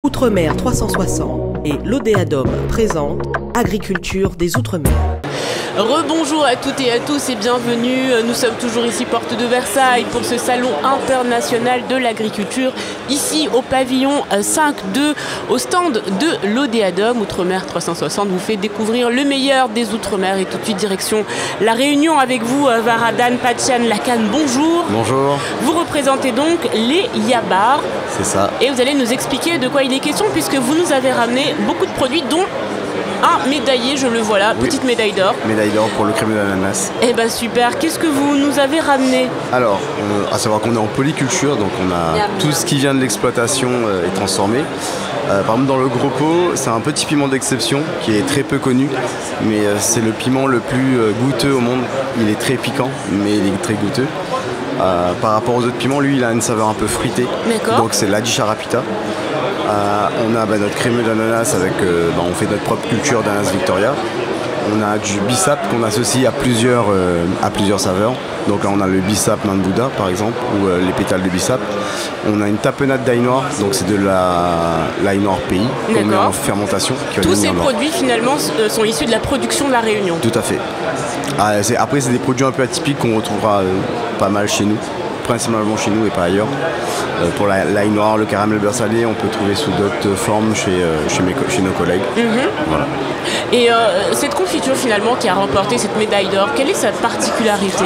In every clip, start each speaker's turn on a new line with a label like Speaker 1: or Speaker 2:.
Speaker 1: Outre-mer 360 et l'Odéadom présente Agriculture des Outre-mer.
Speaker 2: Rebonjour à toutes et à tous et bienvenue. Nous sommes toujours ici porte de Versailles pour ce salon international de l'agriculture, ici au pavillon 5.2, au stand de l'Odéadom. Outre-mer 360 vous fait découvrir le meilleur des Outre-mer et tout de suite direction La Réunion avec vous, Varadan Patchan Lakan. Bonjour.
Speaker 3: Bonjour.
Speaker 2: Vous représentez donc les Yabars.
Speaker 3: C'est ça.
Speaker 2: Et vous allez nous expliquer de quoi il est question puisque vous nous avez ramené beaucoup de produits dont un médaillé, je le vois là, oui. Petite médaille d'or.
Speaker 3: Médaille d'or pour le crémeux d'ananas.
Speaker 2: Eh ben super, qu'est-ce que vous nous avez ramené?
Speaker 3: Alors, à savoir qu'on est en polyculture, donc on a tout ce qui vient de l'exploitation est transformé. Par exemple dans le gros pot, c'est un petit piment d'exception qui est très peu connu, mais c'est le piment le plus goûteux au monde. Il est très piquant, mais il est très goûteux. Par rapport aux autres piments, lui il a une saveur un peu fruitée, donc c'est l'Adi Charapita. On a notre crémeux d'ananas avec, on fait notre propre culture d'ananas Victoria. On a du bissap qu'on associe à plusieurs saveurs. Donc là on a le bissap main de Bouddha par exemple, ou les pétales de bissap. On a une tapenade d'ail noir, donc c'est de l'ail noir pays qu'on met en fermentation.
Speaker 2: Tous ces produits finalement sont issus de la production de La Réunion.
Speaker 3: Tout à fait. Après c'est des produits un peu atypiques qu'on retrouvera pas mal chez nous. Principalement chez nous et pas ailleurs. Pour l'ail noir, le caramel beurre salé, on peut trouver sous d'autres formes chez nos collègues. Voilà.
Speaker 2: Et cette confiture finalement qui a remporté cette médaille d'or, quelle est sa particularité?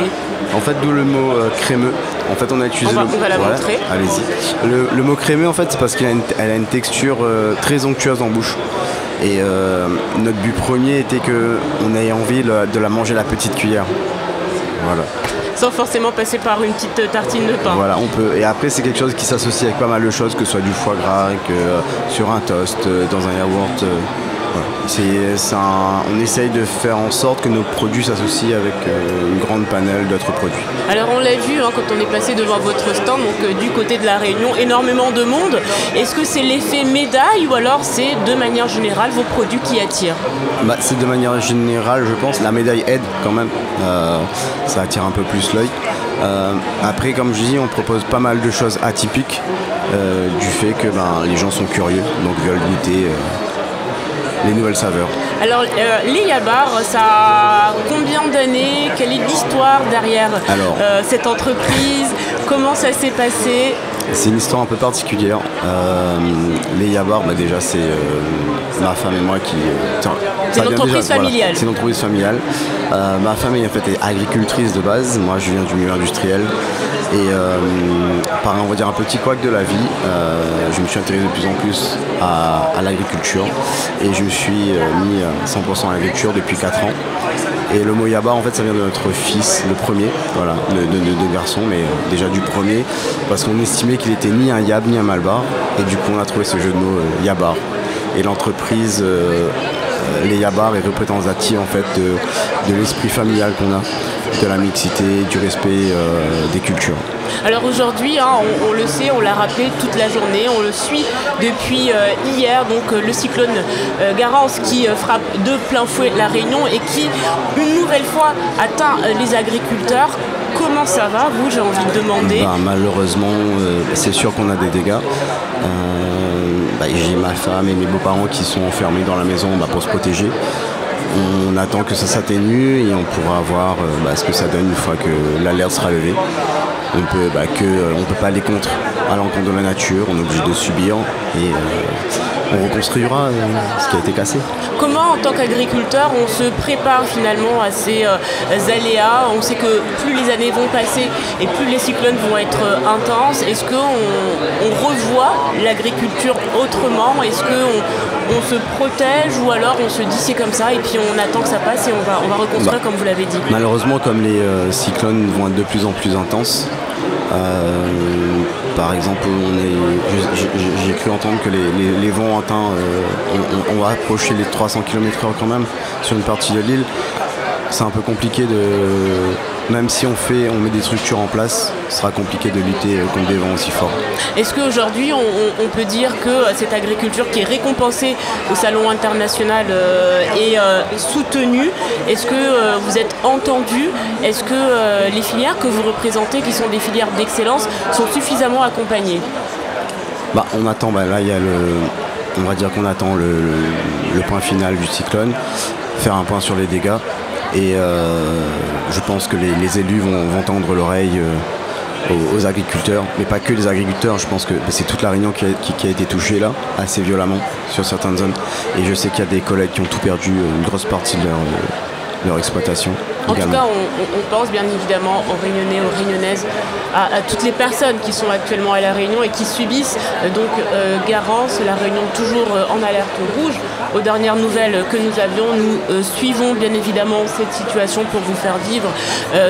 Speaker 3: En fait, d'où le mot crémeux. En fait, on a utilisé
Speaker 2: on va la montrer.
Speaker 3: Allez-y. Le mot crémeux, en fait, c'est parce qu'elle a une texture très onctueuse en bouche. Et notre but premier était qu'on ait envie de la manger à la petite cuillère. Voilà.
Speaker 2: Sans forcément passer par une petite tartine de pain.
Speaker 3: Voilà, on peut. Et après, c'est quelque chose qui s'associe avec pas mal de choses, que ce soit du foie gras, que sur un toast, dans un yaourt. Voilà. On essaye de faire en sorte que nos produits s'associent avec une grande panel d'autres produits. Alors
Speaker 2: on l'a vu quand on est passé devant votre stand, donc du côté de La Réunion, énormément de monde. Est-ce que c'est l'effet médaille ou alors c'est de manière générale vos produits qui attirent?
Speaker 3: C'est de manière générale, je pense. La médaille aide quand même. Ça attire un peu plus l'œil. Après, comme je dis, on propose pas mal de choses atypiques du fait que les gens sont curieux, donc veulent goûter les nouvelles saveurs.
Speaker 2: Alors, les Yabars, ça a combien d'années? Quelle est l'histoire derrière cette entreprise? Comment ça s'est passé?
Speaker 3: C'est une histoire un peu particulière. Les Yabars, déjà, c'est ma femme et moi qui...
Speaker 2: c'est une entreprise familiale.
Speaker 3: Voilà, c'est une entreprise familiale. Ma femme est agricultrice de base. Moi, je viens du milieu industriel. Et par on va dire un petit couac de la vie, je me suis intéressé de plus en plus à l'agriculture et je me suis mis 100% à l'agriculture depuis 4 ans. Et le mot Yabar, en fait, ça vient de notre fils, le premier, voilà, de garçon, mais déjà du premier, parce qu'on estimait qu'il était ni un Yab ni un Malbar, et du coup on a trouvé ce jeu de mots Yabar. Et l'entreprise les Yabars est représentative en fait de l'esprit familial qu'on a, de la mixité, du respect des cultures.
Speaker 2: Alors aujourd'hui, on le sait, on l'a rappelé toute la journée, on le suit depuis hier, donc le cyclone Garance qui frappe de plein fouet La Réunion et qui, une nouvelle fois, atteint les agriculteurs. Comment ça va, vous, j'ai envie de demander?
Speaker 3: Malheureusement, c'est sûr qu'on a des dégâts. J'ai ma femme et mes beaux-parents qui sont enfermés dans la maison pour se protéger. On attend que ça s'atténue et on pourra voir ce que ça donne une fois que l'alerte sera levée. On peut pas aller à l'encontre de la nature, on est obligé de subir et on reconstruira ce qui a été cassé.
Speaker 2: Comment, en tant qu'agriculteur, on se prépare finalement à ces aléas? On sait que plus les années vont passer et plus les cyclones vont être intenses. Est-ce qu'on revoit l'agriculture autrement? Est-ce qu'on se protège ou alors on se dit c'est comme ça et puis on attend que ça passe et on va reconstruire comme vous l'avez dit?
Speaker 3: Malheureusement, comme les cyclones vont être de plus en plus intenses, par exemple, j'ai cru entendre que les vents on va approcher les 300 km/h quand même sur une partie de l'île. C'est un peu compliqué même si on met des structures en place, ce sera compliqué de lutter contre des vents aussi forts.
Speaker 2: Est-ce qu'aujourd'hui on peut dire que cette agriculture qui est récompensée au Salon international est soutenue? Est-ce que vous êtes entendu? Est-ce que les filières que vous représentez, qui sont des filières d'excellence, sont suffisamment accompagnées?
Speaker 3: On attend, là il y a on va dire qu'on attend le point final du cyclone, faire un point sur les dégâts. Et je pense que les élus vont tendre l'oreille aux agriculteurs, mais pas que les agriculteurs. Je pense que c'est toute la Réunion qui a été touchée là, assez violemment sur certaines zones. Et je sais qu'il y a des collègues qui ont tout perdu, une grosse partie de leur exploitation.
Speaker 2: En tout cas, on pense bien évidemment aux Réunionnais, aux Réunionnaises, à toutes les personnes qui sont actuellement à La Réunion et qui subissent Garance, La Réunion toujours en alerte rouge. Aux dernières nouvelles que nous avions, nous suivons bien évidemment cette situation pour vous faire vivre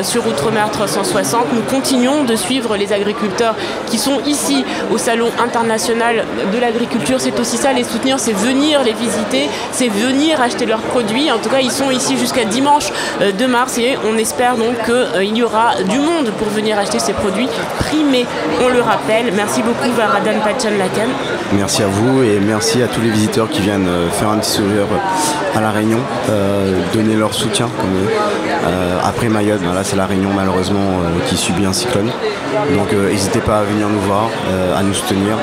Speaker 2: sur Outre-mer 360. Nous continuons de suivre les agriculteurs qui sont ici au Salon international de l'agriculture. C'est aussi ça, les soutenir, c'est venir les visiter, c'est venir acheter leurs produits. En tout cas, ils sont ici jusqu'à dimanche 2 mars et on espère donc qu'il y aura du monde pour venir acheter ces produits primés. On le rappelle. Merci beaucoup Varadan Pachan-Lakan.
Speaker 3: Merci à vous et merci à tous les visiteurs qui viennent faire un petit sourire à La Réunion, donner leur soutien. Après Mayotte, là c'est La Réunion malheureusement qui subit un cyclone. Donc n'hésitez pas à venir nous voir, à nous soutenir.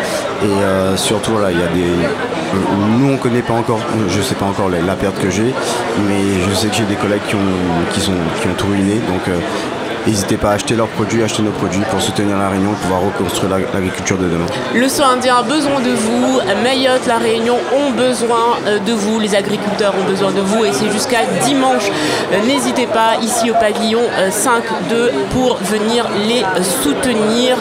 Speaker 3: Et surtout là, il y a nous on ne connaît pas encore, je ne sais pas encore la perte que j'ai, mais je sais que j'ai des collègues qui ont tout ruiné. Donc n'hésitez pas à acheter leurs produits, acheter nos produits pour soutenir La Réunion et pouvoir reconstruire l'agriculture de demain.
Speaker 2: Le Soin indien a besoin de vous, Mayotte, La Réunion ont besoin de vous, les agriculteurs ont besoin de vous et c'est jusqu'à dimanche. N'hésitez pas ici au pavillon 5-2 pour venir les soutenir.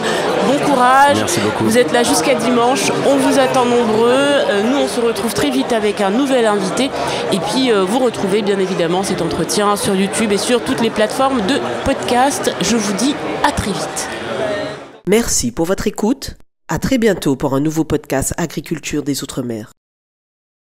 Speaker 2: Bon courage.
Speaker 3: Merci beaucoup.
Speaker 2: Vous êtes là jusqu'à dimanche, on vous attend nombreux. Nous on se retrouve très vite avec un nouvel invité et puis vous retrouvez bien évidemment cet entretien sur YouTube et sur toutes les plateformes de podcast. Je vous dis à très vite.
Speaker 1: Merci pour votre écoute. À très bientôt pour un nouveau podcast Agriculture des Outre-mer.